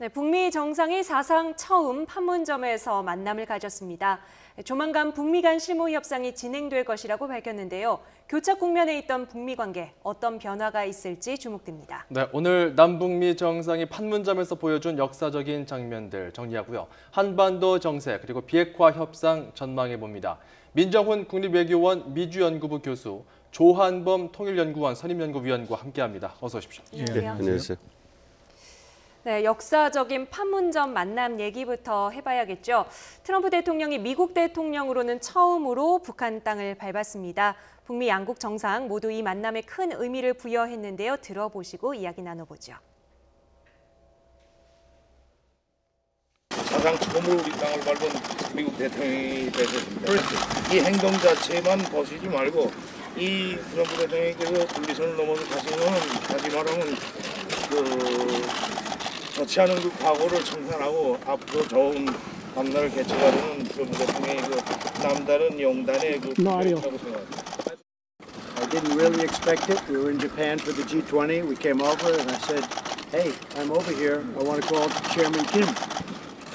네, 북미 정상이 사상 처음 판문점에서 만남을 가졌습니다. 조만간 북미 간 실무 협상이 진행될 것이라고 밝혔는데요. 교착 국면에 있던 북미 관계 어떤 변화가 있을지 주목됩니다. 네, 오늘 남북미 정상이 판문점에서 보여준 역사적인 장면들 정리하고요. 한반도 정세 그리고 비핵화 협상 전망해 봅니다. 민정훈 국립외교원 미주연구부 교수, 조한범 통일연구원 선임연구위원과 함께합니다. 어서 오십시오. 안녕하세요. 네, 안녕하세요. 네, 역사적인 판문점 만남 얘기부터 해봐야겠죠. 트럼프 대통령이 미국 대통령으로는 처음으로 북한 땅을 밟았습니다. 북미 양국 정상 모두 이 만남에 큰 의미를 부여했는데요. 들어보시고 이야기 나눠보죠. 사상 처음으로 우리 땅을 밟은 미국 대통령이 되셨습니다. 이 행동 자체만 보시지 말고 이 트럼프 대통령께서 분리선을 넘어서 가지 말하면 좋지 않은 그 과거를 청산하고 앞으로 좋은 밤날을 개척하려는 트럼프 대통령의 남다른 용단의 라고 생각합니다. I didn't really expect it. We were in Japan for the G20. We came over and I said, hey, I'm over here. I want to call Chairman Kim.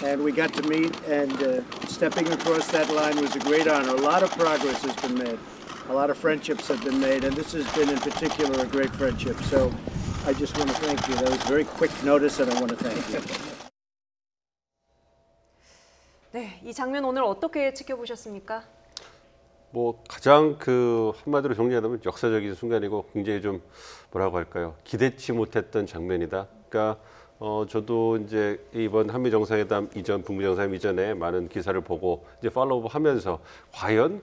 And we got to meet, and stepping across that line was a great honor. A lot of progress has been made. A lot of friendships have been made, and this has been in particular a great friendship. So I just want to thank you. That was very quick notice, and I want to thank you. 네, 이 장면 오늘 어떻게 지켜보셨습니까? 가장 한마디로 정리하자면 역사적인 순간이고 굉장히 좀 뭐라고 할까요? 기대치 못했던 장면이다. 그러니까 저도 이제 이번 한미 정상회담 이전, 북미 정상회담 이전에 많은 기사를 보고 이제 팔로우하면서 과연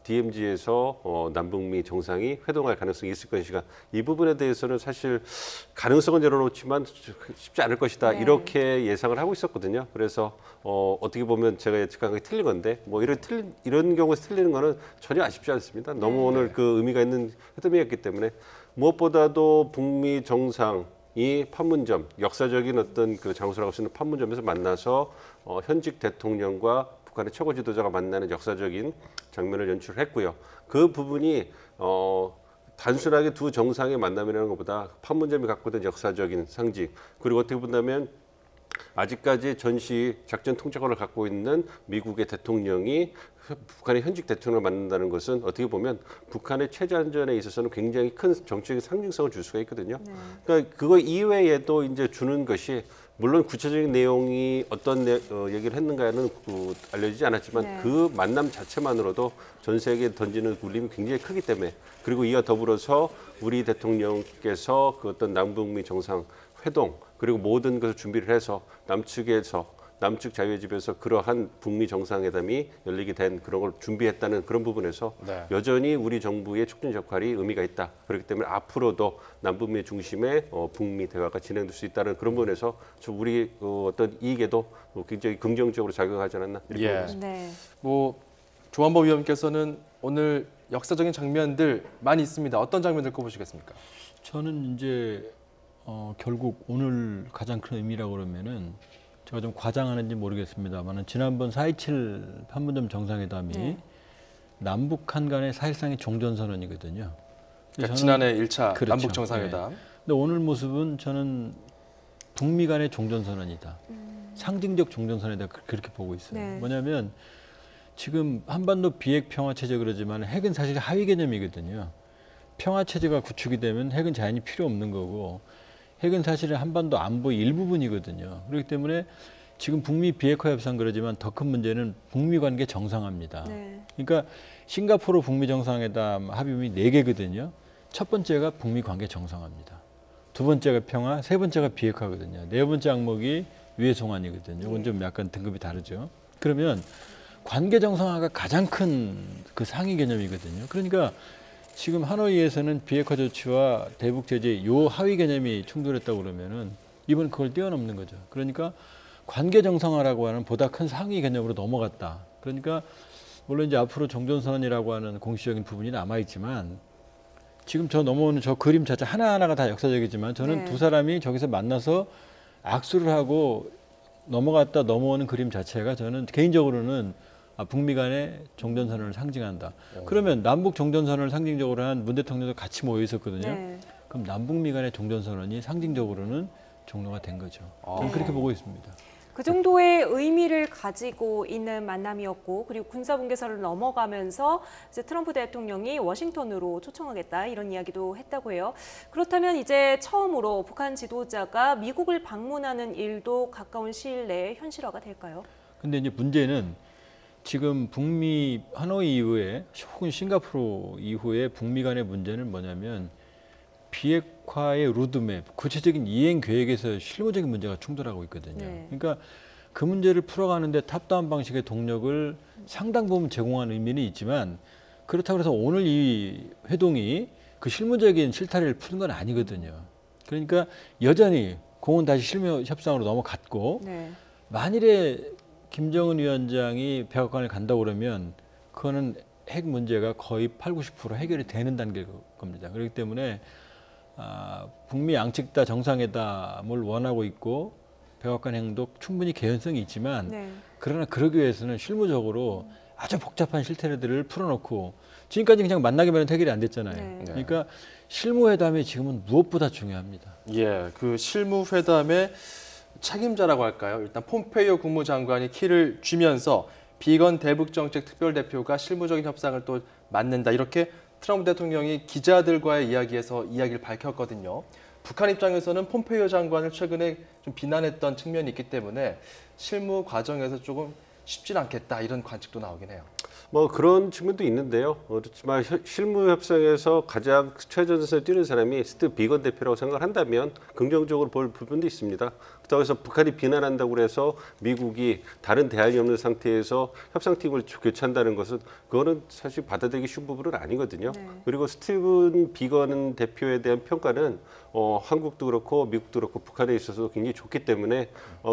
DMZ에서 남북미 정상이 회동할 가능성이 있을 것인가, 이 부분에 대해서는 사실 가능성은 열어놓지만 쉽지 않을 것이다, 네. 이렇게 예상을 하고 있었거든요. 그래서 어떻게 보면 제가 예측한 게 틀린 건데 이런 경우에서 틀리는 거는 전혀 아쉽지 않습니다. 너무 오늘 의미가 있는 회담이었기 때문에 무엇보다도 북미 정상 이 판문점, 역사적인 어떤 장소라고 할 수 있는 판문점에서 만나서 현직 대통령과 북한의 최고 지도자가 만나는 역사적인 장면을 연출했고요. 그 부분이 단순하게 두 정상의 만남이라는 것보다 판문점이 갖고 있는 역사적인 상징, 그리고 어떻게 본다면 아직까지 전시 작전 통제권을 갖고 있는 미국의 대통령이 북한의 현직 대통령을 만난다는 것은 어떻게 보면 북한의 체제 안전에 있어서는 굉장히 큰 정치적인 상징성을 줄 수가 있거든요. 그러니까 그거 이외에도 이제 주는 것이, 물론 구체적인 내용이 어떤 얘기를 했는가는 알려지지 않았지만 그 만남 자체만으로도 전 세계에 던지는 울림이 굉장히 크기 때문에, 그리고 이와 더불어서 우리 대통령께서 어떤 남북미 정상 회동 그리고 모든 것을 준비를 해서 남측 자유의 집에서 그러한 북미 정상회담이 열리게 된 그런 걸 준비했다는 그런 부분에서 여전히 우리 정부의 촉진 역할이 의미가 있다. 그렇기 때문에 앞으로도 남북미 중심의 북미 대화가 진행될 수 있다는 그런 부분에서 우리 어떤 이익에도 굉장히 긍정적으로 작용하지 않았나 이렇게 보고 있습니다. 네. 조한범 위원께서는 오늘 역사적인 장면들 많이 있습니다. 어떤 장면들 꼽으시겠습니까? 저는 이제 결국 오늘 가장 큰 의미라고 그러면은, 제가 좀 과장하는지 모르겠습니다만 지난번 4.27 판문점 정상회담이 남북한 간의 사실상의 종전선언이거든요. 그러니까 지난해 1차 그렇죠. 남북 정상회담. 근데 오늘 모습은 저는 북미 간의 종전선언이다. 상징적 종전선언이다, 그렇게 보고 있어요. 네. 뭐냐면 지금 한반도 비핵 평화 체제 그러지만 핵은 사실 하위 개념이거든요. 평화 체제가 구축이 되면 핵은 자연히 필요 없는 거고, 핵은 사실은 한반도 안보의 일부분이거든요. 그렇기 때문에 지금 북미 비핵화 협상 그러지만 더 큰 문제는 북미 관계 정상화입니다. 네. 그러니까 싱가포르 북미 정상회담 합의문이 4개거든요. 첫 번째가 북미 관계 정상화입니다. 두 번째가 평화, 세 번째가 비핵화거든요. 네 번째 항목이 유해 송환이거든요. 이건 좀 약간 등급이 다르죠. 그러면 관계 정상화가 가장 큰 상위 개념이거든요. 그러니까 지금 하노이에서는 비핵화 조치와 대북 제재 요 하위 개념이 충돌했다고 그러면은 이번 그걸 뛰어넘는 거죠. 그러니까 관계 정상화라고 하는 보다 큰 상위 개념으로 넘어갔다. 그러니까 물론 이제 앞으로 종전선언이라고 하는 공식적인 부분이 남아 있지만, 지금 저 넘어오는 저 그림 자체 하나하나가 다 역사적이지만 저는 두 사람이 저기서 만나서 악수를 하고 넘어갔다 넘어오는 그림 자체가 저는 개인적으로는 북미 간의 종전선언을 상징한다. 그러면 남북 종전선언을 상징적으로 한 문 대통령도 같이 모여 있었거든요. 그럼 남북미 간의 종전선언이 상징적으로는 종료가 된 거죠. 저는 그렇게 보고 있습니다. 그 정도의 의미를 가지고 있는 만남이었고, 그리고 군사분계선을 넘어가면서 이제 트럼프 대통령이 워싱턴으로 초청하겠다 이런 이야기도 했다고 해요. 그렇다면 이제 처음으로 북한 지도자가 미국을 방문하는 일도 가까운 시일 내에 현실화가 될까요? 근데 이제 문제는 지금 북미 하노이 이후에 혹은 싱가포르 이후에 북미 간의 문제는 뭐냐면 비핵화의 로드맵, 구체적인 이행 계획에서 실무적인 문제가 충돌하고 있거든요. 네. 그러니까 그 문제를 풀어가는데 탑다운 방식의 동력을 상당 부분 제공하는 의미는 있지만 그렇다고 해서 오늘 이 회동이 그 실무적인 실타래를 푸는 건 아니거든요. 그러니까 여전히 공은 다시 실무 협상으로 넘어갔고 네. 만일에 김정은 위원장이 백악관을 간다고 그러면 그거는 핵 문제가 거의 80~90% 해결이 되는 단계일 겁니다. 그렇기 때문에 북미 양측 다 정상회담을 원하고 있고 백악관 행도 충분히 개연성이 있지만 네. 그러나 그러기 위해서는 실무적으로 아주 복잡한 실태들을 풀어놓고 지금까지 그냥 만나기만 해도 해결이 안 됐잖아요. 네. 그러니까 실무회담이 지금은 무엇보다 중요합니다. 예, 그 실무회담의 책임자라고 할까요? 일단 폼페이오 국무장관이 키를 쥐면서 비건 대북 정책 특별대표가 실무적인 협상을 또 맡는다. 이렇게 트럼프 대통령이 기자들과의 이야기에서 이야기를 밝혔거든요. 북한 입장에서는 폼페이오 장관을 최근에 좀 비난했던 측면이 있기 때문에 실무 과정에서 조금 쉽진 않겠다 이런 관측도 나오긴 해요. 뭐 그런 측면도 있는데요. 그렇지만 실무 협상에서 가장 최전선에 뛰는 사람이 스티브 비건 대표라고 생각을 한다면 긍정적으로 볼 부분도 있습니다. 그렇다고 해서 북한이 비난한다고 해서 미국이 다른 대안이 없는 상태에서 협상팀을 교체한다는 것은 그거는 사실 받아들이기 쉬운 부분은 아니거든요. 네. 그리고 스티븐 비건 대표에 대한 평가는 한국도 그렇고 미국도 그렇고 북한에 있어서 굉장히 좋기 때문에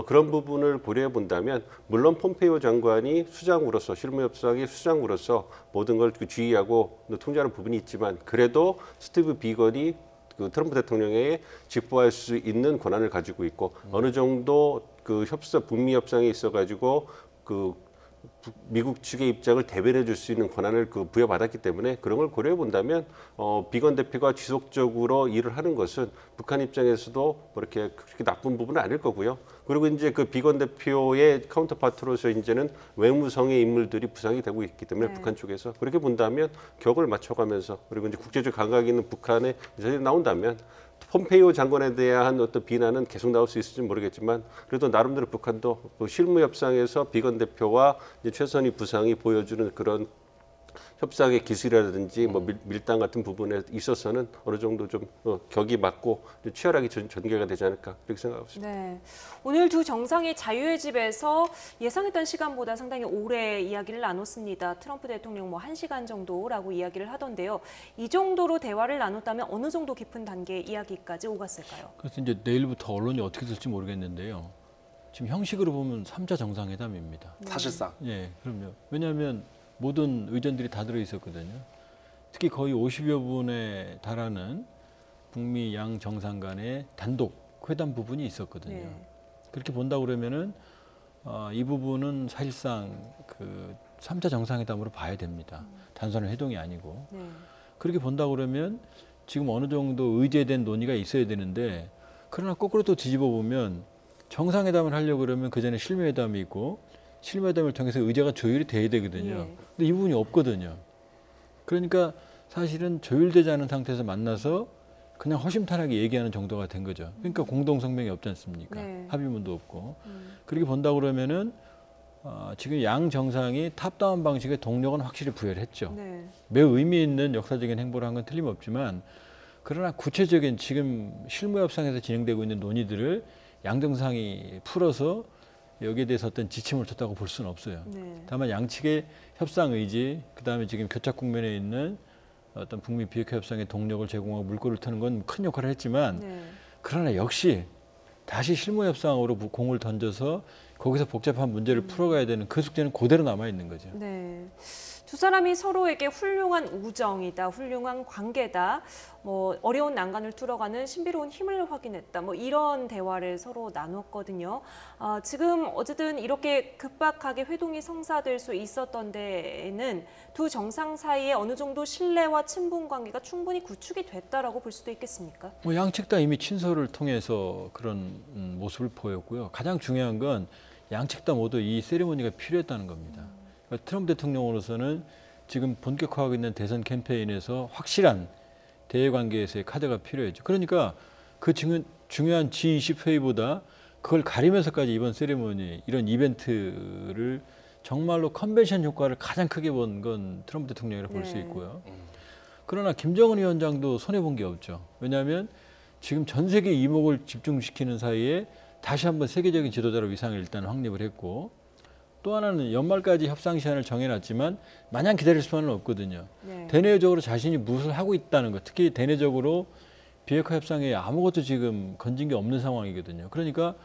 그런 부분을 고려해 본다면 물론 폼페이오 장관이 수장으로서 실무협상의 수장으로서 모든 걸 주의하고 통제하는 부분이 있지만 그래도 스티브 비건이 그 트럼프 대통령에게 직보할 수 있는 권한을 가지고 있고 어느 정도 그 북미 협상에 있어가지고 그 미국 측의 입장을 대변해 줄 수 있는 권한을 부여받았기 때문에 그런 걸 고려해 본다면 비건 대표가 지속적으로 일을 하는 것은 북한 입장에서도 그렇게 나쁜 부분은 아닐 거고요. 그리고 이제 그 비건 대표의 카운터파트로서 이제는 외무성의 인물들이 부상이 되고 있기 때문에 네. 북한 쪽에서 그렇게 본다면 격을 맞춰가면서 그리고 이제 국제적 감각이 있는 북한의 인사들이 나온다면 폼페이오 장관에 대한 어떤 비난은 계속 나올 수 있을지 모르겠지만 그래도 나름대로 북한도 실무 협상에서 비건 대표와 이제 최선희 부상이 보여주는 그런 협상의 기술이라든지 뭐 밀당 같은 부분에 있어서는 어느 정도 좀 격이 맞고 치열하게 전개가 되지 않을까 이렇게 생각하고 있습니다. 네. 오늘 두 정상이 자유의 집에서 예상했던 시간보다 상당히 오래 이야기를 나눴습니다. 트럼프 대통령 뭐 1시간 정도라고 이야기를 하던데요. 이 정도로 대화를 나눴다면 어느 정도 깊은 단계 이야기까지 오갔을까요? 그래서 이제 내일부터 언론이 어떻게 될지 모르겠는데요. 지금 형식으로 보면 3자 정상회담입니다. 사실상. 예, 그럼요. 왜냐하면 모든 의전들이 다 들어 있었거든요. 특히 거의 50여 분에 달하는 북미 양 정상 간의 단독 회담 부분이 있었거든요. 네. 그렇게 본다 그러면은 이 부분은 사실상 그 3자 정상회담으로 봐야 됩니다. 단순한 회동이 아니고. 네. 그렇게 본다 그러면 지금 어느 정도 의제된 논의가 있어야 되는데 그러나 거꾸로 또 뒤집어 보면 정상회담을 하려고 그러면 그 전에 실무회담이 있고 실무회담을 통해서 의제가 조율이 돼야 되거든요. 예. 근데 이 부분이 없거든요. 그러니까 사실은 조율되지 않은 상태에서 만나서 그냥 허심탄회하게 얘기하는 정도가 된 거죠. 그러니까 공동 성명이 없지 않습니까? 네. 합의문도 없고. 그렇게 본다 그러면은 지금 양 정상이 탑다운 방식의 동력은 확실히 부여를 했죠. 네. 매우 의미 있는 역사적인 행보를 한 건 틀림없지만 그러나 구체적인 지금 실무 협상에서 진행되고 있는 논의들을 양 정상이 풀어서 여기에 대해서 어떤 지침을 줬다고 볼 수는 없어요. 네. 다만 양측의 협상 의지, 그다음에 지금 교착 국면에 있는 어떤 북미 비핵화 협상의 동력을 제공하고 물꼬를 트는 건 큰 역할을 했지만 네. 그러나 역시 다시 실무 협상으로 공을 던져서 거기서 복잡한 문제를 풀어가야 되는 그 숙제는 그대로 남아 있는 거죠. 네. 두 사람이 서로에게 훌륭한 우정이다, 훌륭한 관계다, 뭐 어려운 난간을 뚫어가는 신비로운 힘을 확인했다, 뭐 이런 대화를 서로 나눴거든요. 지금 어쨌든 이렇게 급박하게 회동이 성사될 수 있었던 데에는 두 정상 사이에 어느 정도 신뢰와 친분 관계가 충분히 구축이 됐다라고 볼 수도 있겠습니까? 뭐 양측 다 이미 친서를 통해서 그런 모습을 보였고요. 가장 중요한 건 양측 다 모두 이 세리머니가 필요했다는 겁니다. 그러니까 트럼프 대통령으로서는 지금 본격화하고 있는 대선 캠페인에서 확실한 대외관계에서의 카드가 필요했죠. 그러니까 그 중요한 G20 회의보다 그걸 가리면서까지 이번 세리머니 이런 이벤트를 정말로 컨벤션 효과를 가장 크게 본 건 트럼프 대통령이라고 볼 수 있고요. 그러나 김정은 위원장도 손해본 게 없죠. 왜냐하면 지금 전 세계 이목을 집중시키는 사이에 다시 한번 세계적인 지도자로 위상을 일단 확립을 했고, 또 하나는 연말까지 협상 시한을 정해놨지만 마냥 기다릴 수만은 없거든요. 네. 대내적으로 자신이 무엇을 하고 있다는 것, 특히 대내적으로 비핵화 협상에 아무것도 지금 건진 게 없는 상황이거든요. 그러니까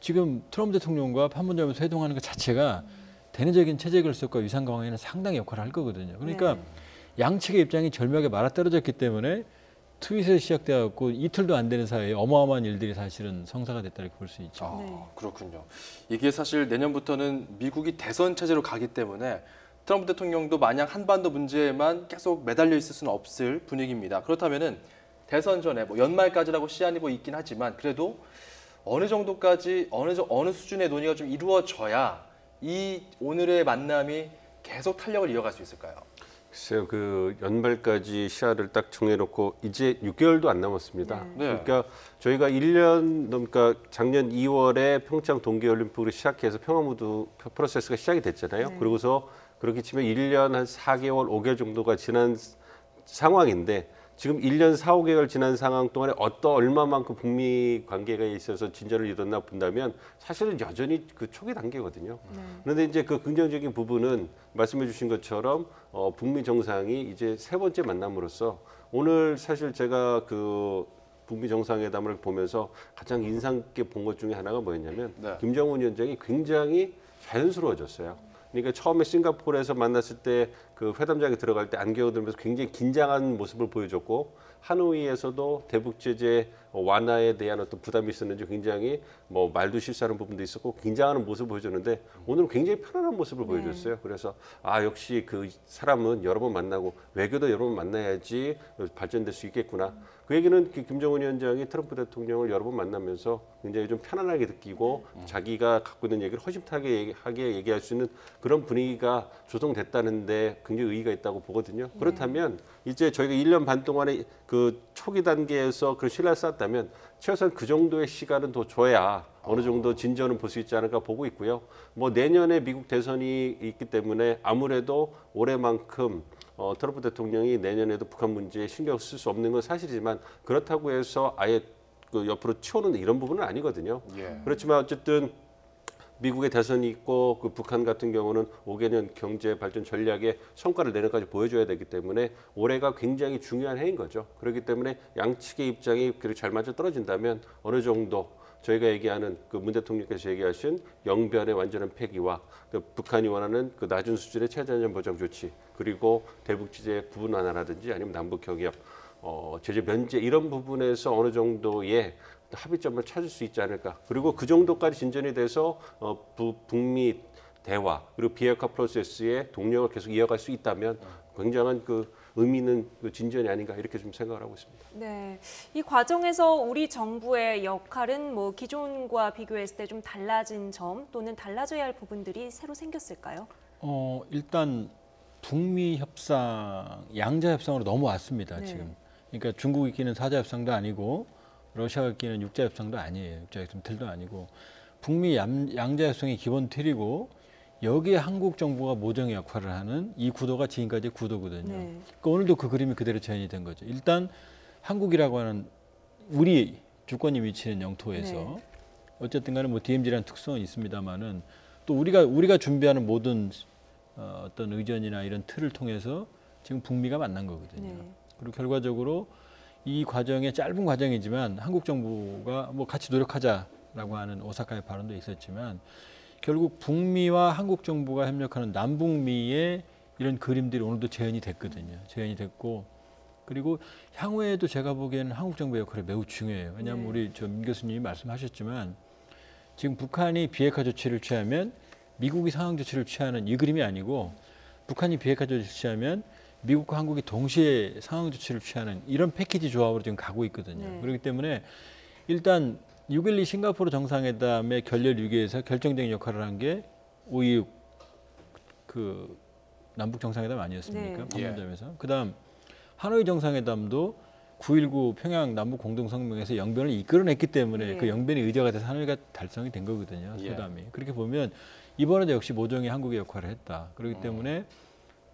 지금 트럼프 대통령과 판문점에서 회동하는 것 자체가 대내적인 체제 결속과 위상 강화에는 상당히 역할을 할 거거든요. 그러니까 네. 양측의 입장이 절묘하게 맞아떨어졌기 때문에 트윗에 시작되어갖고 이틀도 안 되는 사이에 어마어마한 일들이 사실은 성사가 됐다 이렇게 볼 수 있죠. 네. 그렇군요. 이게 사실 내년부터는 미국이 대선 체제로 가기 때문에 트럼프 대통령도 마냥 한반도 문제에만 계속 매달려 있을 수는 없을 분위기입니다. 그렇다면은 대선 전에 뭐 연말까지라고 시한이 뭐 있긴 하지만 그래도 어느 정도까지 어느 수준의 논의가 좀 이루어져야 이 오늘의 만남이 계속 탄력을 이어갈 수 있을까요? 글쎄요, 그 연말까지 시한을 딱 정해놓고 이제 6개월도 안 남았습니다. 네. 그러니까 저희가 1년, 그러니까 작년 2월에 평창 동계올림픽으로 시작해서 평화무드 프로세스가 시작이 됐잖아요. 그러고서 그렇게 치면 1년 한 4개월, 5개월 정도가 지난 상황인데 지금 1년 4, 5개월 지난 상황 동안에 얼마만큼 북미 관계에 있어서 진전을 이뤘나 본다면 사실은 여전히 그 초기 단계거든요. 그런데 이제 그 긍정적인 부분은 말씀해 주신 것처럼 북미 정상이 이제 세 번째 만남으로써 오늘 사실 제가 그 북미 정상회담을 보면서 가장 인상 깊게 본 것 중에 하나가 뭐였냐면 네. 김정은 위원장이 굉장히 자연스러워졌어요. 그러니까 처음에 싱가포르에서 만났을 때 그 회담장에 들어갈 때 안경을 들면서 굉장히 긴장한 모습을 보여줬고 하노이에서도 대북 제재 완화에 대한 어떤 부담이 있었는지 굉장히 뭐 말도 실수하는 부분도 있었고 긴장하는 모습을 보여줬는데 오늘은 굉장히 편안한 모습을 보여줬어요. 그래서 역시 그 사람은 여러 번 만나고 외교도 여러 번 만나야지 발전될 수 있겠구나. 그 얘기는 김정은 위원장이 트럼프 대통령을 여러 번 만나면서 굉장히 좀 편안하게 느끼고 자기가 갖고 있는 얘기를 허심탄회하게 얘기할 수 있는 그런 분위기가 조성됐다는데 굉장히 의의가 있다고 보거든요. 그렇다면 이제 저희가 1년 반 동안에 그 초기 단계에서 그런 신뢰를 쌓았다면 최소한 그 정도의 시간은 더 줘야 어느 정도 진전은 볼 수 있지 않을까 보고 있고요. 뭐 내년에 미국 대선이 있기 때문에 아무래도 올해만큼 트럼프 대통령이 내년에도 북한 문제에 신경 쓸 수 없는 건 사실이지만 그렇다고 해서 아예 그 옆으로 치우는 이런 부분은 아니거든요. 그렇지만 어쨌든 미국의 대선이 있고 그 북한 같은 경우는 5개년 경제 발전 전략의 성과를 내년까지 보여줘야 되기 때문에 올해가 굉장히 중요한 해인 거죠. 그렇기 때문에 양측의 입장이 그렇게 잘 맞아 떨어진다면 어느 정도 저희가 얘기하는 그 문 대통령께서 얘기하신 영변의 완전한 폐기와 그 북한이 원하는 그 낮은 수준의 최저안전 보장 조치 그리고 대북 제재 부분 완화라든지 아니면 남북 경협 제재 면제 이런 부분에서 어느 정도의 합의점을 찾을 수 있지 않을까. 그리고 그 정도까지 진전이 돼서 북미 대화 그리고 비핵화 프로세스의 동력을 계속 이어갈 수 있다면 굉장한 그 의미 있는 그 진전이 아닌가 이렇게 좀 생각을 하고 있습니다. 네, 이 과정에서 우리 정부의 역할은 뭐 기존과 비교했을 때 좀 달라진 점 또는 달라져야 할 부분들이 새로 생겼을까요? 일단 북미 협상, 양자 협상으로 넘어왔습니다. 네. 지금. 그러니까 중국이 끼는 사자 협상도 아니고 러시아가 끼는 육자 협상도 아니에요. 육자 협상 틀도 아니고 북미 양자 협상이 기본 틀이고 여기에 한국 정부가 모정 역할을 하는 이 구도가 지금까지의 구도거든요. 네. 그러니까 오늘도 그 그림이 그대로 재현이 된 거죠. 일단 한국이라고 하는 우리 주권이 미치는 영토에서 네. 어쨌든 간에 뭐 DMZ라는 특성은 있습니다만은 또 우리가 준비하는 모든 어떤 의전이나 이런 틀을 통해서 지금 북미가 만난 거거든요. 네. 그리고 결과적으로 이 과정에 짧은 과정이지만 한국 정부가 뭐 같이 노력하자라고 하는 오사카의 발언도 있었지만 결국 북미와 한국 정부가 협력하는 남북미의 이런 그림들이 오늘도 재현이 됐거든요. 재현이 됐고 그리고 향후에도 제가 보기에는 한국 정부의 역할이 매우 중요해요. 왜냐하면 네. 우리 민 교수님이 말씀하셨지만 지금 북한이 비핵화 조치를 취하면 미국이 상황 조치를 취하는 이 그림이 아니고 북한이 비핵화 조치를 취하면 미국과 한국이 동시에 상황 조치를 취하는 이런 패키지 조합으로 지금 가고 있거든요. 네. 그렇기 때문에 일단 6.12 싱가포르 정상회담의 결렬 위기에서 결정적인 역할을 한 게 5.26 그 남북 정상회담 아니었습니까? 네. 판문점에서. 그다음 하노이 정상회담도 9.19 평양 남북 공동성명에서 영변을 이끌어냈기 때문에 네. 그 영변이 의제가 돼서 하노이가 달성이 된 거거든요. 예. 회담이. 그렇게 보면 이번에도 역시 모종이 한국의 역할을 했다. 그렇기 때문에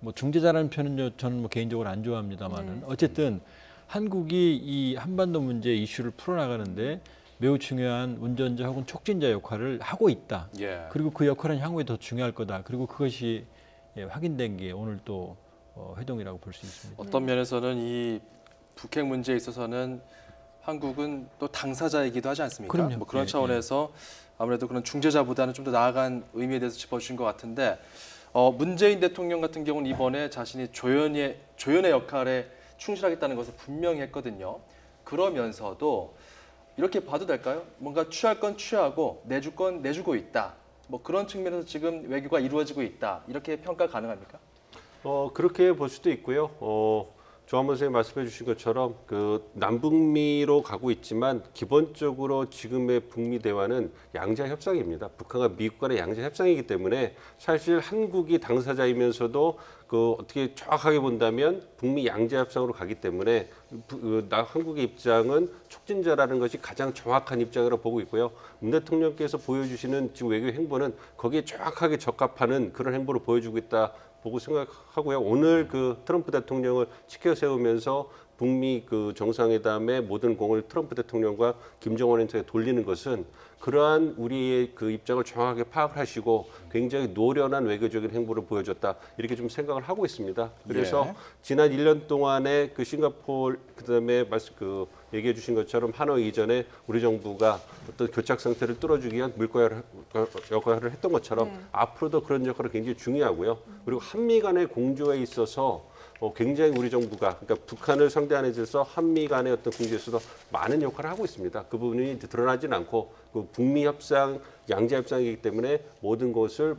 뭐 중재자라는 표현은 저는 뭐 개인적으로 안 좋아합니다만은 네. 어쨌든 한국이 이 한반도 문제 이슈를 풀어나가는데 매우 중요한 운전자 혹은 촉진자 역할을 하고 있다. 예. 그리고 그 역할은 향후에 더 중요할 거다. 그리고 그것이 확인된 게 오늘 또 회동이라고 볼 수 있습니다. 어떤 면에서는 이 북핵 문제에 있어서는 한국은 또 당사자이기도 하지 않습니까? 그럼요. 뭐 그런 예, 차원에서 아무래도 그런 중재자보다는 좀 더 나아간 의미에 대해서 짚어주신 것 같은데 문재인 대통령 같은 경우는 이번에 자신이 조연의 역할에 충실하겠다는 것을 분명히 했거든요. 그러면서도 이렇게 봐도 될까요? 뭔가 취할 건 취하고 내줄 건 내주고 있다. 뭐 그런 측면에서 지금 외교가 이루어지고 있다. 이렇게 평가 가능합니까? 그렇게 볼 수도 있고요. 조한번 선생님 말씀해 주신 것처럼 그 남북미로 가고 있지만 기본적으로 지금의 북미 대화는 양자 협상입니다. 북한과 미국 간의 양자 협상이기 때문에 사실 한국이 당사자이면서도 그 어떻게 정확하게 본다면 북미 양자 협상으로 가기 때문에 한국의 입장은 촉진자라는 것이 가장 정확한 입장이라고 보고 있고요. 문 대통령께서 보여주시는 지금 외교 행보는 거기에 정확하게 적합하는 그런 행보를 보여주고 있다. 보고 생각하고요. 오늘 그 트럼프 대통령을 치켜 세우면서 북미 그 정상회담의 모든 공을 트럼프 대통령과 김정은 위원장에 돌리는 것은 그러한 우리의 그 입장을 정확하게 파악을 하시고 굉장히 노련한 외교적인 행보를 보여줬다. 이렇게 좀 생각을 하고 있습니다. 그래서 예. 지난 1년 동안에 그 싱가포르 그다음에 그 얘기해 주신 것처럼 하노이 이전에 우리 정부가 어떤 교착 상태를 뚫어주기 위한 물꼬 역할을 했던 것처럼 네. 앞으로도 그런 역할은 굉장히 중요하고요. 그리고 한미 간의 공조에 있어서 굉장히 우리 정부가 그러니까 북한을 상대하는 데 있어서 한미 간의 어떤 공조에서도 많은 역할을 하고 있습니다. 그 부분이 드러나진 않고 그 북미 협상, 양자 협상이기 때문에 모든 것을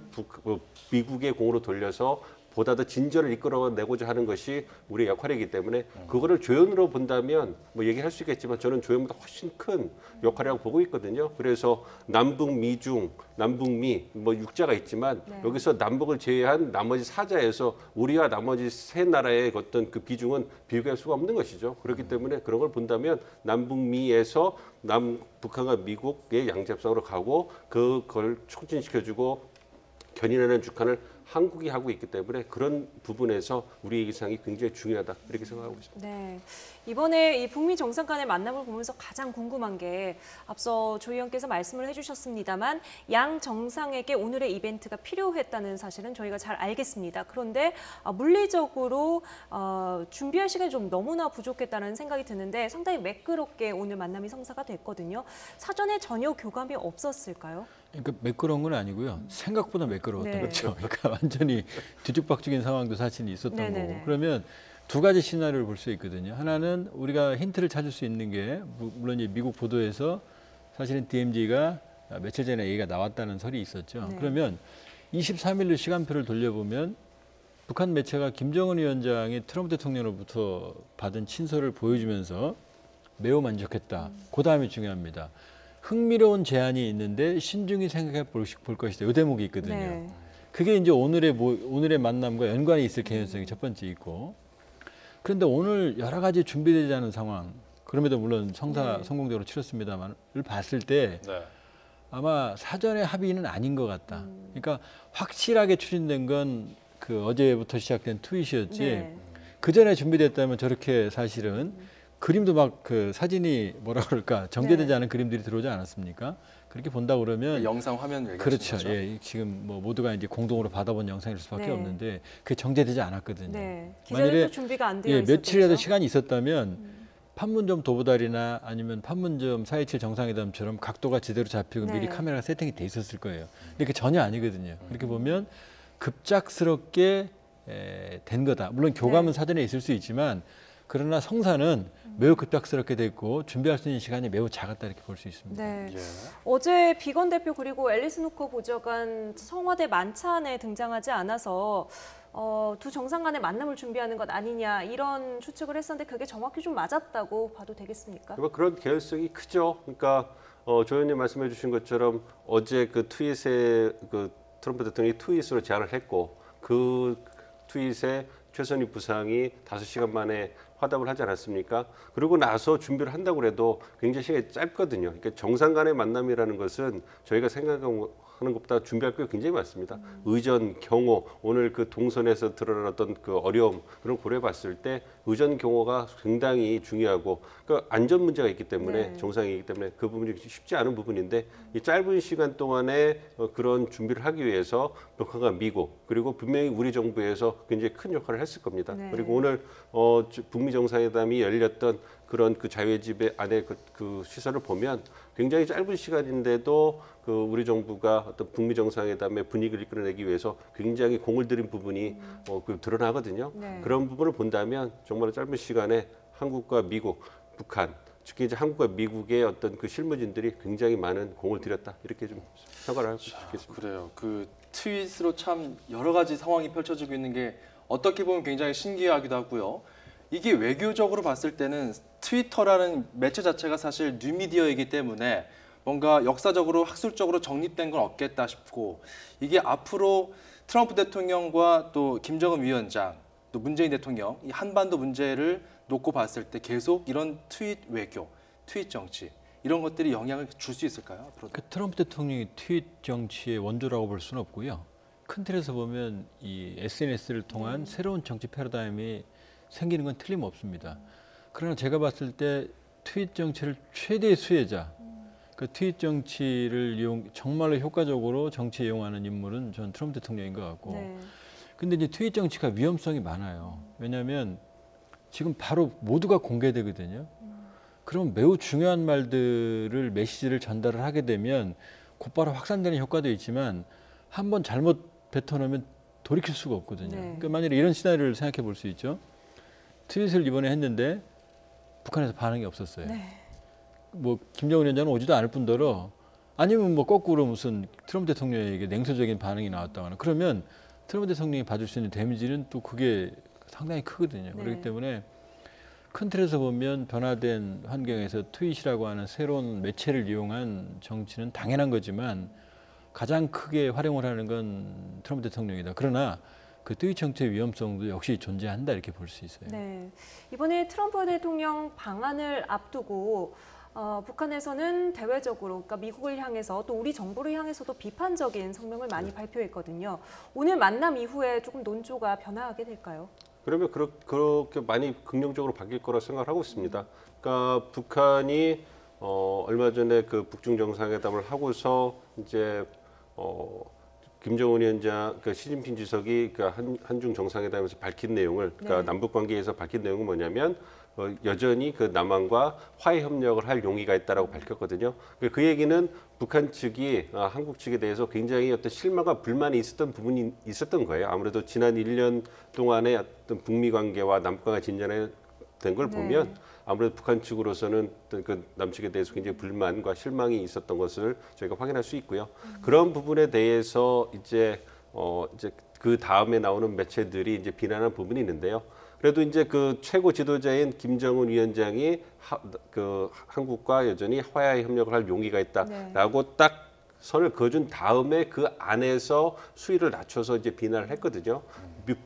미국의 공으로 돌려서 보다 더 진전을 이끌어내고자 하는 것이 우리의 역할이기 때문에 그거를 조연으로 본다면 뭐 얘기할 수 있겠지만 저는 조연보다 훨씬 큰 역할이라고 보고 있거든요. 그래서 남북, 미중, 남북미 뭐 육자가 있지만 네. 여기서 남북을 제외한 나머지 사자에서 우리와 나머지 세 나라의 어떤 그 비중은 비교할 수가 없는 것이죠. 그렇기 때문에 그런 걸 본다면 남북미에서 북한과 미국의 양자협상으로 가고 그걸 촉진시켜주고 견인하는 주권을 한국이 하고 있기 때문에 그런 부분에서 우리의 기상이 굉장히 중요하다 이렇게 생각하고 있습니다. 네, 이번에 이 북미 정상 간의 만남을 보면서 가장 궁금한 게 앞서 조 의원께서 말씀을 해주셨습니다만 양 정상에게 오늘의 이벤트가 필요했다는 사실은 저희가 잘 알겠습니다. 그런데 물리적으로 준비할 시간이 좀 너무나 부족했다는 생각이 드는데 상당히 매끄럽게 오늘 만남이 성사가 됐거든요. 사전에 전혀 교감이 없었을까요? 그러니까 매끄러운 건 아니고요. 생각보다 매끄러웠던 네. 거죠. 그러니까 완전히 뒤죽박죽인 상황도 사실 있었던 네네네. 거고. 그러면 두 가지 시나리오를 볼 수 있거든요. 하나는 우리가 힌트를 찾을 수 있는 게 물론 이제 미국 보도에서 사실은 DMZ가 며칠 전에 얘기가 나왔다는 설이 있었죠. 네. 그러면 23일로 시간표를 돌려보면 북한 매체가 김정은 위원장이 트럼프 대통령으로부터 받은 친서를 보여주면서 매우 만족했다. 그 다음이 중요합니다. 흥미로운 제안이 있는데 신중히 생각해 볼 것이다. 이 대목이 있거든요. 네. 그게 이제 오늘의 만남과 연관이 있을 개연성이 첫 번째 있고. 그런데 오늘 여러 가지 준비되지 않은 상황, 그럼에도 물론 네. 성공적으로 치렀습니다만을 봤을 때 네. 아마 사전의 합의는 아닌 것 같다. 그러니까 확실하게 추진된 건 그 어제부터 시작된 트윗이었지. 네. 그 전에 준비됐다면 저렇게 사실은 그림도 막 그 사진이 뭐라 그럴까 정제되지 네. 않은 그림들이 들어오지 않았습니까? 그렇게 본다 그러면 영상 화면 얘기하시는 그렇죠. 거죠? 예, 지금 뭐 모두가 이제 공동으로 받아본 영상일 수밖에 네. 없는데 그게 정제되지 않았거든요. 네. 기자들도 준비가 안 되어 예, 있었겠죠. 며칠이라도 시간이 있었다면 판문점 도보다리나 아니면 판문점 4.27 정상회담처럼 각도가 제대로 잡히고 네. 미리 카메라가 세팅이 돼 있었을 거예요. 근데 그게 전혀 아니거든요. 그렇게 보면 급작스럽게 된 거다. 물론 교감은 네. 사전에 있을 수 있지만 그러나 성사는 매우 급작스럽게 됐고 준비할 수 있는 시간이 매우 작았다 이렇게 볼 수 있습니다. 네. 예. 어제 비건 대표 그리고 앨리스 후커 보좌관 청와대 만찬에 등장하지 않아서 두 정상 간의 만남을 준비하는 것 아니냐 이런 추측을 했었는데 그게 정확히 좀 맞았다고 봐도 되겠습니까? 그런 개연성이 크죠. 그러니까 조 의원님 말씀해 주신 것처럼 어제 그 트윗에 그 트럼프 대통령이 트윗으로 제안을 했고 그 트윗에 최선희 부상이 5시간 만에 화답을 하지 않았습니까? 그러고 나서 준비를 한다고 해도 굉장히 시간이 짧거든요. 그러니까 정상 간의 만남이라는 것은 저희가 생각하는 것보다 준비할 게 굉장히 많습니다. 의전, 경호, 오늘 그 동선에서 드러났던 그 어려움 그런 고려해 봤을 때 의전 경호가 굉장히 중요하고 그 안전 문제가 있기 때문에 네. 정상이기 때문에 그 부분이 쉽지 않은 부분인데 이 짧은 시간 동안에 그런 준비를 하기 위해서 북한과 미국 그리고 분명히 우리 정부에서 굉장히 큰 역할을 했을 겁니다. 네. 그리고 오늘 북미 정상회담이 열렸던 그런 그 자유의 집의 안에 그 시설을 보면 굉장히 짧은 시간인데도 그 우리 정부가 어떤 북미 정상회담의 분위기를 이끌어내기 위해서 굉장히 공을 들인 부분이 그 드러나거든요. 네. 그런 부분을 본다면 정말 짧은 시간에 한국과 미국, 북한, 특히 이제 한국과 미국의 어떤 그 실무진들이 굉장히 많은 공을 들였다 이렇게 좀 평가를 할 수 있겠습니다. 그래요. 그 트윗으로 참 여러 가지 상황이 펼쳐지고 있는 게 어떻게 보면 굉장히 신기하기도 하고요. 이게 외교적으로 봤을 때는 트위터라는 매체 자체가 사실 뉴미디어이기 때문에 뭔가 역사적으로 학술적으로 정립된 건 없겠다 싶고 이게 앞으로 트럼프 대통령과 또 김정은 위원장 또 문재인 대통령 이 한반도 문제를 놓고 봤을 때 계속 이런 트윗 외교, 트윗 정치 이런 것들이 영향을 줄 수 있을까요? 앞으로도? 그 트럼프 대통령이 트윗 정치의 원조라고 볼 수는 없고요. 큰 틀에서 보면 이 SNS를 통한 새로운 정치 패러다임이 생기는 건 틀림없습니다. 그러나 제가 봤을 때 트윗 정치를 최대의 수혜자, 그 트윗 정치를 정말로 효과적으로 정치에 이용하는 인물은 전 트럼프 대통령인 것 같고. 네. 근데 이제 트윗 정치가 위험성이 많아요. 왜냐하면 지금 바로 모두가 공개되거든요. 그럼 매우 중요한 말들을 메시지를 전달을 하게 되면 곧바로 확산되는 효과도 있지만 한번 잘못 뱉어놓으면 돌이킬 수가 없거든요. 네. 그러니까 만약에 이런 시나리오를 생각해 볼 수 있죠. 트윗을 이번에 했는데 북한에서 반응이 없었어요. 네. 뭐 김정은 위원장은 오지도 않을 뿐더러 아니면 뭐 거꾸로 무슨 트럼프 대통령에게 냉소적인 반응이 나왔다거나 그러면 트럼프 대통령이 받을 수 있는 데미지는 또 그게 상당히 크거든요. 네. 그렇기 때문에 큰 틀에서 보면 변화된 환경에서 트윗이라고 하는 새로운 매체를 이용한 정치는 당연한 거지만 가장 크게 활용을 하는 건 트럼프 대통령이다. 그러나 그 트윗 정치의 위험성도 역시 존재한다 이렇게 볼 수 있어요. 네. 이번에 트럼프 대통령 방한을 앞두고 북한에서는 대외적으로 그러니까 미국을 향해서 또 우리 정부를 향해서도 비판적인 성명을 많이 발표했거든요. 오늘 만남 이후에 조금 논조가 변화하게 될까요? 그러면 그렇게 많이 긍정적으로 바뀔 거라 생각을 하고 있습니다. 그러니까 북한이 얼마 전에 그 북중 정상회담을 하고서 이제 김정은 위원장, 그 시진핑 주석이 그 한중 정상회담에서 밝힌 내용을, 그러니까 네. 남북 관계에서 밝힌 내용은 뭐냐면 여전히 그 남한과 화해 협력을 할 용의가 있다라고 밝혔거든요. 그 얘기는 북한 측이 한국 측에 대해서 굉장히 어떤 실망과 불만이 있었던 부분이 있었던 거예요. 아무래도 지난 1년 동안의 어떤 북미 관계와 남북 관계가 진전된 걸 네. 보면 아무래도 북한 측으로서는 어떤 그 남측에 대해서 굉장히 불만과 실망이 있었던 것을 저희가 확인할 수 있고요. 그런 부분에 대해서 이제 그 다음에 나오는 매체들이 이제 비난한 부분이 있는데요. 그래도 이제 그 최고 지도자인 김정은 위원장이 그 한국과 여전히 화해 협력을 할 용의가 있다라고 딱 선을 그어준 다음에 그 안에서 수위를 낮춰서 이제 비난을 했거든요.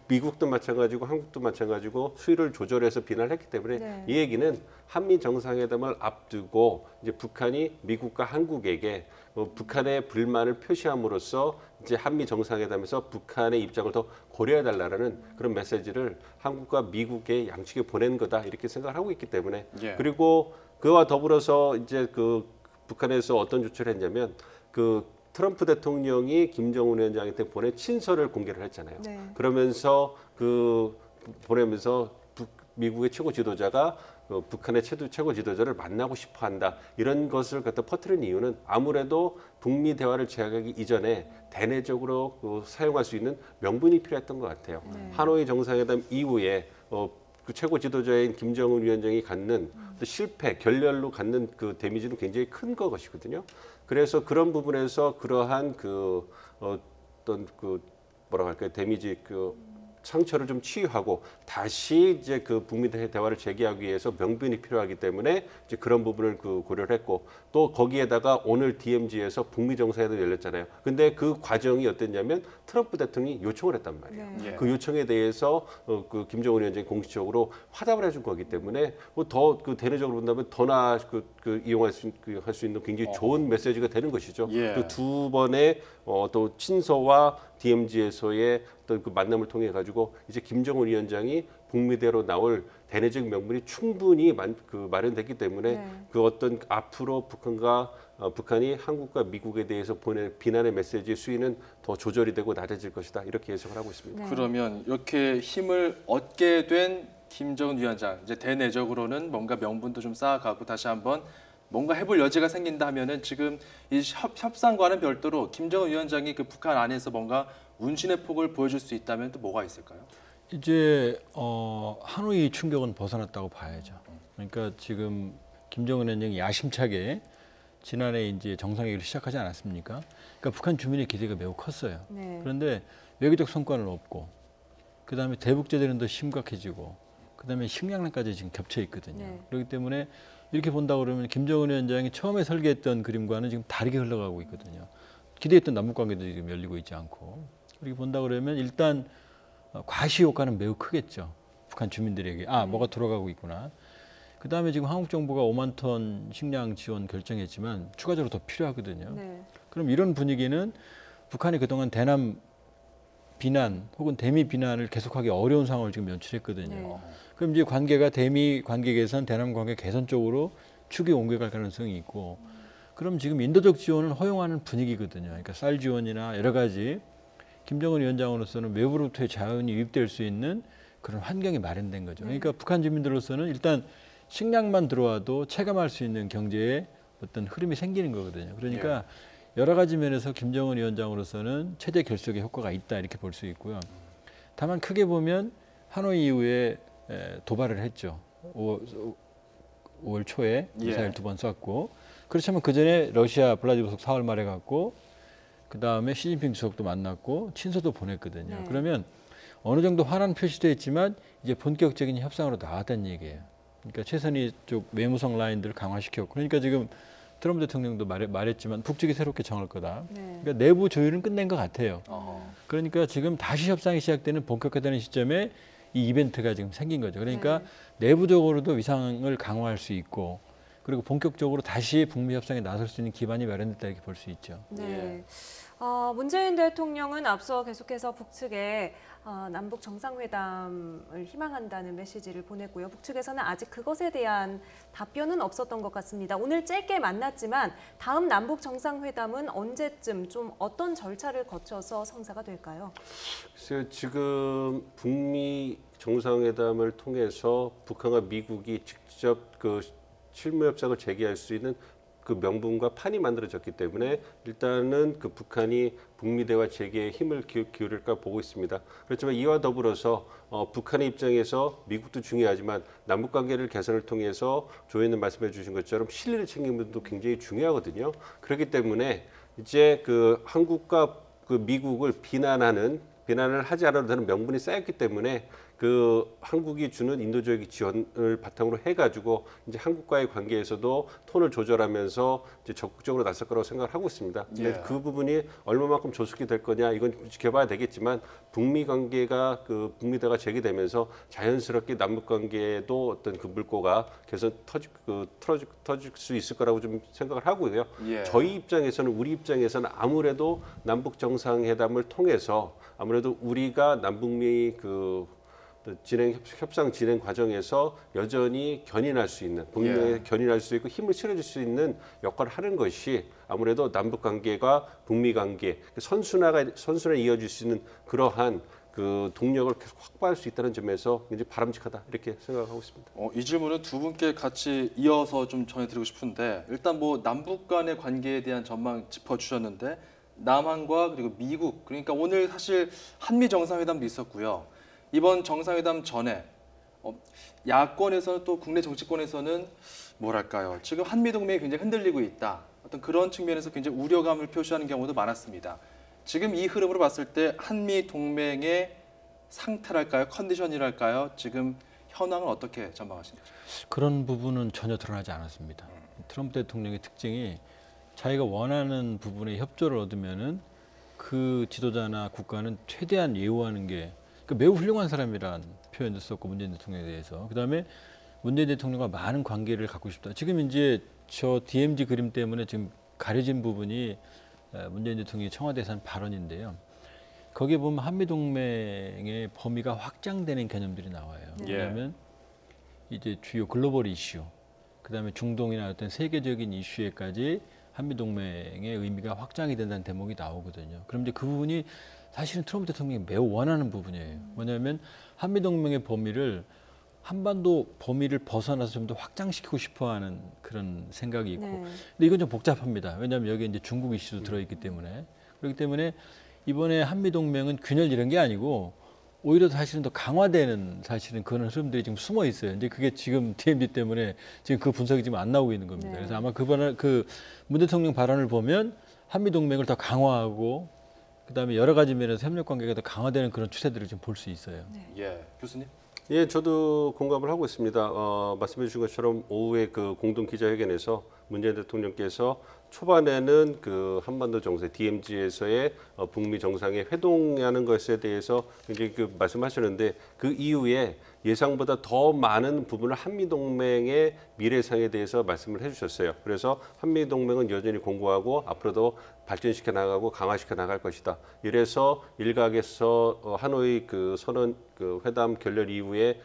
미국도 마찬가지고 한국도 마찬가지고 수위를 조절해서 비난을 했기 때문에 네. 이 얘기는 한미 정상회담을 앞두고 이제 북한이 미국과 한국에게 북한의 불만을 표시함으로써 이제 한미 정상회담에서 북한의 입장을 더 고려해달라는 그런 메시지를 한국과 미국의 양측에 보낸 거다 이렇게 생각을 하고 있기 때문에 예. 그리고 그와 더불어서 이제 그 북한에서 어떤 조치를 했냐면 그 트럼프 대통령이 김정은 위원장한테 보낸 친서를 공개를 했잖아요. 네. 그러면서 보내면서 미국의 최고 지도자가 북한의 최고 지도자를 만나고 싶어한다 이런 것을 갖다 퍼뜨린 이유는 아무래도 북미 대화를 제약하기 이전에 대내적으로 사용할 수 있는 명분이 필요했던 것 같아요. 하노이 정상회담 이후에 그 최고 지도자인 김정은 위원장이 갖는 또 실패, 결렬로 갖는 그 데미지는 굉장히 큰 것이거든요. 그래서 그런 부분에서 그러한 어떤 뭐라고 할까요? 데미지 상처를 좀 치유하고 다시 이제 그 북미 대화를 재개하기 위해서 명분이 필요하기 때문에 이제 그런 부분을 고려를 했고 또 거기에다가 오늘 DMZ에서 북미 정상회담이 열렸잖아요. 근데 그 과정이 어땠냐면 트럼프 대통령이 요청을 했단 말이에요. 네. 그 요청에 대해서 그 김정은 위원장이 공식적으로 화답을 해준 거기 때문에 더 대내적으로 본다면 더나 이용할 할 수 있는 굉장히 좋은 메시지가 되는 것이죠. 예. 그 두 번의 또 친서와 DMZ에서의 어떤 그 만남을 통해 가지고 이제 김정은 위원장이 북미대로 나올 대내적 명분이 충분히 마련됐기 때문에 네. 그 어떤 앞으로 북한이 한국과 미국에 대해서 보낼 비난의 메시지의 수위는 더 조절이 되고 낮아질 것이다 이렇게 예상을 하고 있습니다. 네. 그러면 이렇게 힘을 얻게 된 김정은 위원장, 이제 대내적으로는 뭔가 명분도 좀 쌓아가고 다시 한번 뭔가 해볼 여지가 생긴다 하면은 지금 이 협상과는 별도로 김정은 위원장이 그 북한 안에서 뭔가 운신의 폭을 보여줄 수 있다면 또 뭐가 있을까요? 이제 하노이 충격은 벗어났다고 봐야죠. 그러니까 지금 김정은 위원장이 야심차게 지난해 이제 정상회의를 시작하지 않았습니까? 그러니까 북한 주민의 기대가 매우 컸어요. 네. 그런데 외교적 성과는 없고, 그 다음에 대북 제재는 더 심각해지고, 그 다음에 식량난까지 지금 겹쳐 있거든요. 네. 그렇기 때문에 이렇게 본다 그러면 김정은 위원장이 처음에 설계했던 그림과는 지금 다르게 흘러가고 있거든요. 기대했던 남북 관계도 지금 열리고 있지 않고, 이렇게 본다 그러면 일단 과시 효과는 매우 크겠죠. 북한 주민들에게 뭐가 들어가고 있구나. 그 다음에 지금 한국 정부가 5만 톤 식량 지원 결정했지만 추가적으로 더 필요하거든요. 네. 그럼 이런 분위기는 북한이 그동안 대남 비난 혹은 대미 비난을 계속하기 어려운 상황을 지금 연출했거든요. 네. 그럼 이제 관계가 대미 관계 개선, 대남 관계 개선 쪽으로 축이 옮겨갈 가능성이 있고, 그럼 지금 인도적 지원을 허용하는 분위기거든요. 그러니까 쌀 지원이나 여러 가지 김정은 위원장으로서는 외부로부터의 자원이 유입될 수 있는 그런 환경이 마련된 거죠. 그러니까 북한 주민들로서는 일단 식량만 들어와도 체감할 수 있는 경제의 어떤 흐름이 생기는 거거든요. 그러니까 여러 가지 면에서 김정은 위원장으로서는 체제 결속의 효과가 있다 이렇게 볼 수 있고요. 다만 크게 보면 하노이 이후에 도발을 했죠. 5월 초에 미사일 2번 쐈고, 그렇지만 그 전에 러시아 블라디보스토크 4월 말에 갔고, 그 다음에 시진핑 주석도 만났고 친서도 보냈거든요. 네. 그러면 어느 정도 환한 표시도 했지만 이제 본격적인 협상으로 나왔다는 얘기예요. 그러니까 최선희 쪽 외무성 라인들을 강화시켰고, 그러니까 지금 트럼프 대통령도 말했지만 북측이 새롭게 정할 거다. 네. 그러니까 내부 조율은 끝낸 것 같아요. 어허. 그러니까 지금 다시 협상이 시작되는 본격화되는 시점에 이 이벤트가 지금 생긴 거죠. 그러니까 내부적으로도 위상을 강화할 수 있고, 그리고 본격적으로 다시 북미 협상에 나설 수 있는 기반이 마련됐다 이렇게 볼 수 있죠. 네. 문재인 대통령은 앞서 계속해서 북측에 남북 정상회담을 희망한다는 메시지를 보냈고요. 북측에서는 아직 그것에 대한 답변은 없었던 것 같습니다. 오늘 짧게 만났지만 다음 남북 정상회담은 언제쯤 좀 어떤 절차를 거쳐서 성사가 될까요? 글쎄요, 지금 북미 정상회담을 통해서 북한과 미국이 직접 그 실무 협상을 재개할 수 있는 그 명분과 판이 만들어졌기 때문에 일단은 그 북한이 북미 대화 재개에 힘을 기울일까 보고 있습니다. 그렇지만 이와 더불어서 북한의 입장에서 미국도 중요하지만 남북 관계를 개선을 통해서 조 의원님 말씀해 주신 것처럼 실리를 챙기는 것도 굉장히 중요하거든요. 그렇기 때문에 이제 그 한국과 그 미국을 비난을 하지 않아도 되는 명분이 쌓였기 때문에 그 한국이 주는 인도적 지원을 바탕으로 해가지고 이제 한국과의 관계에서도 톤을 조절하면서 이제 적극적으로 나설 거라고 생각을 하고 있습니다. 근데 예. 그 부분이 얼마만큼 조속히 될 거냐 이건 지켜봐야 되겠지만 북미 관계가 북미 대화가 재개되면서 자연스럽게 남북 관계에도 어떤 그 물꼬가 개선 터질 수 있을 거라고 좀 생각을 하고요. 예. 우리 입장에서는 아무래도 남북 정상회담을 통해서 아무래도 우리가 남북미 협상 진행 과정에서 여전히 견인할 수 있는, 북미에 견인할 수 있고 힘을 실어줄 수 있는 역할을 하는 것이 아무래도 남북 관계가 북미 관계 선순환에 이어질 수 있는 그러한 그 동력을 계속 확보할 수 있다는 점에서 굉장히 바람직하다 이렇게 생각하고 있습니다. 이 질문은 두 분께 같이 이어서 좀 전해드리고 싶은데 일단 뭐 남북 간의 관계에 대한 전망 짚어주셨는데 남한과 그리고 미국 그러니까 오늘 사실 한미 정상회담도 있었고요. 이번 정상회담 전에 야권에서는 또 국내 정치권에서는 뭐랄까요? 지금 한미 동맹이 굉장히 흔들리고 있다. 어떤 그런 측면에서 굉장히 우려감을 표시하는 경우도 많았습니다. 지금 이 흐름으로 봤을 때 한미 동맹의 상태랄까요? 컨디션이랄까요? 지금 현황은 어떻게 전망하십니까? 그런 부분은 전혀 드러나지 않았습니다. 트럼프 대통령의 특징이 자기가 원하는 부분에 협조를 얻으면은 그 지도자나 국가는 최대한 예우하는 게 매우 훌륭한 사람이란 표현도 썼고 문재인 대통령에 대해서 그다음에 문재인 대통령과 많은 관계를 갖고 싶다. 지금 이제 저 DMZ 그림 때문에 지금 가려진 부분이 문재인 대통령이 청와대에서 한 발언인데요. 거기에 보면 한미동맹의 범위가 확장되는 개념들이 나와요. 왜냐하면 이제 주요 글로벌 이슈, 그다음에 중동이나 어떤 세계적인 이슈에까지 한미동맹의 의미가 확장이 된다는 대목이 나오거든요. 그럼 이제 그 부분이 사실은 트럼프 대통령이 매우 원하는 부분이에요. 뭐냐면 한미동맹의 범위를 한반도 범위를 벗어나서 좀 더 확장시키고 싶어하는 그런 생각이 있고, 근데 이건 좀 복잡합니다. 왜냐하면 여기 이제 중국 이슈도 들어있기 때문에 그렇기 때문에 이번에 한미 동맹은 균열 이런 게 아니고 오히려 사실은 더 강화되는 사실은 그런 흐름들이 지금 숨어 있어요. 이제 그게 지금 DMZ 때문에 지금 그 분석이 지금 안 나오고 있는 겁니다. 그래서 아마 그 문 대통령 발언을 보면 한미 동맹을 더 강화하고 그다음에 여러 가지 면에서 협력 관계가 더 강화되는 그런 추세들을 좀 볼 수 있어요. 교수님. 예, 저도 공감을 하고 있습니다. 말씀해 주신 것처럼 오후에 그 공동 기자회견에서 문재인 대통령께서 초반에는 그 한반도 정세 DMZ에서의 북미 정상의 회동하는 것에 대해서 굉장히 그 말씀하셨는데 그 이후에 예상보다 더 많은 부분을 한미동맹의 미래상에 대해서 말씀을 해주셨어요. 그래서 한미동맹은 여전히 공고하고 앞으로도 발전시켜 나가고 강화시켜 나갈 것이다. 이래서 일각에서 하노이 그 선언 그 회담 결렬 이후에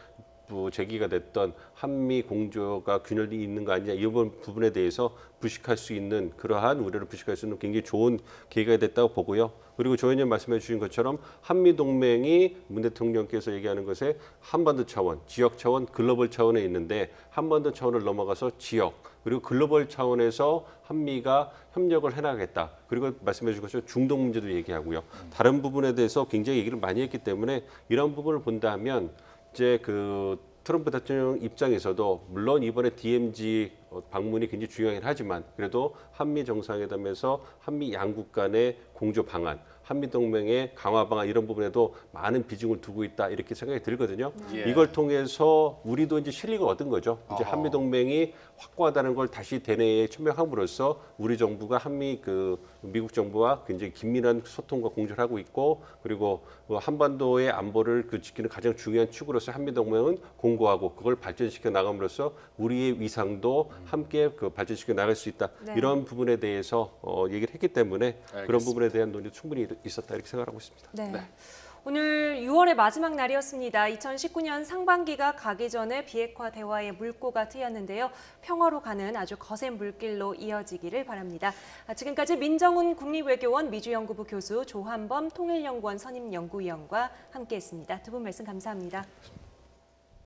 제기가 됐던 한미 공조가 균열이 있는 거 아니냐 이 부분에 대해서 부식할 수 있는 그러한 우려를 부식할 수 있는 굉장히 좋은 계기가 됐다고 보고요. 그리고 조 의원님 말씀해 주신 것처럼 한미 동맹이 문 대통령께서 얘기하는 것에 한반도 차원, 지역 차원, 글로벌 차원에 있는데 한반도 차원을 넘어가서 지역 그리고 글로벌 차원에서 한미가 협력을 해나가겠다. 그리고 말씀해 주신 것처럼 중동 문제도 얘기하고요. 다른 부분에 대해서 굉장히 얘기를 많이 했기 때문에 이런 부분을 본다면 이제 그 트럼프 대통령 입장에서도 물론 이번에 DMZ 방문이 굉장히 중요하긴 하지만 그래도 한미 정상회담에서 한미 양국 간의 공조 방안, 한미 동맹의 강화 방안 이런 부분에도 많은 비중을 두고 있다 이렇게 생각이 들거든요. 이걸 통해서 우리도 이제 실리가 얻은 거죠. 이제 한미 동맹이 확고하다는 걸 다시 대내에 천명함으로써 우리 정부가 한미 그 미국 정부와 굉장히 긴밀한 소통과 공조를 하고 있고 그리고 한반도의 안보를 그 지키는 가장 중요한 축으로서 한미 동맹은 공고하고 그걸 발전시켜 나감으로써 우리의 위상도 함께 그 발전시켜 나갈 수 있다. 이런 부분에 대해서 얘기를 했기 때문에 그런 부분에 대한 논의도 충분히 있었다 이렇게 생각하고 있습니다. 오늘 6월의 마지막 날이었습니다. 2019년 상반기가 가기 전에 비핵화 대화의 물꼬가 트였는데요. 평화로 가는 아주 거센 물길로 이어지기를 바랍니다. 지금까지 민정훈 국립외교원 미주연구부 교수 조한범 통일연구원 선임연구위원과 함께했습니다. 두 분 말씀 감사합니다.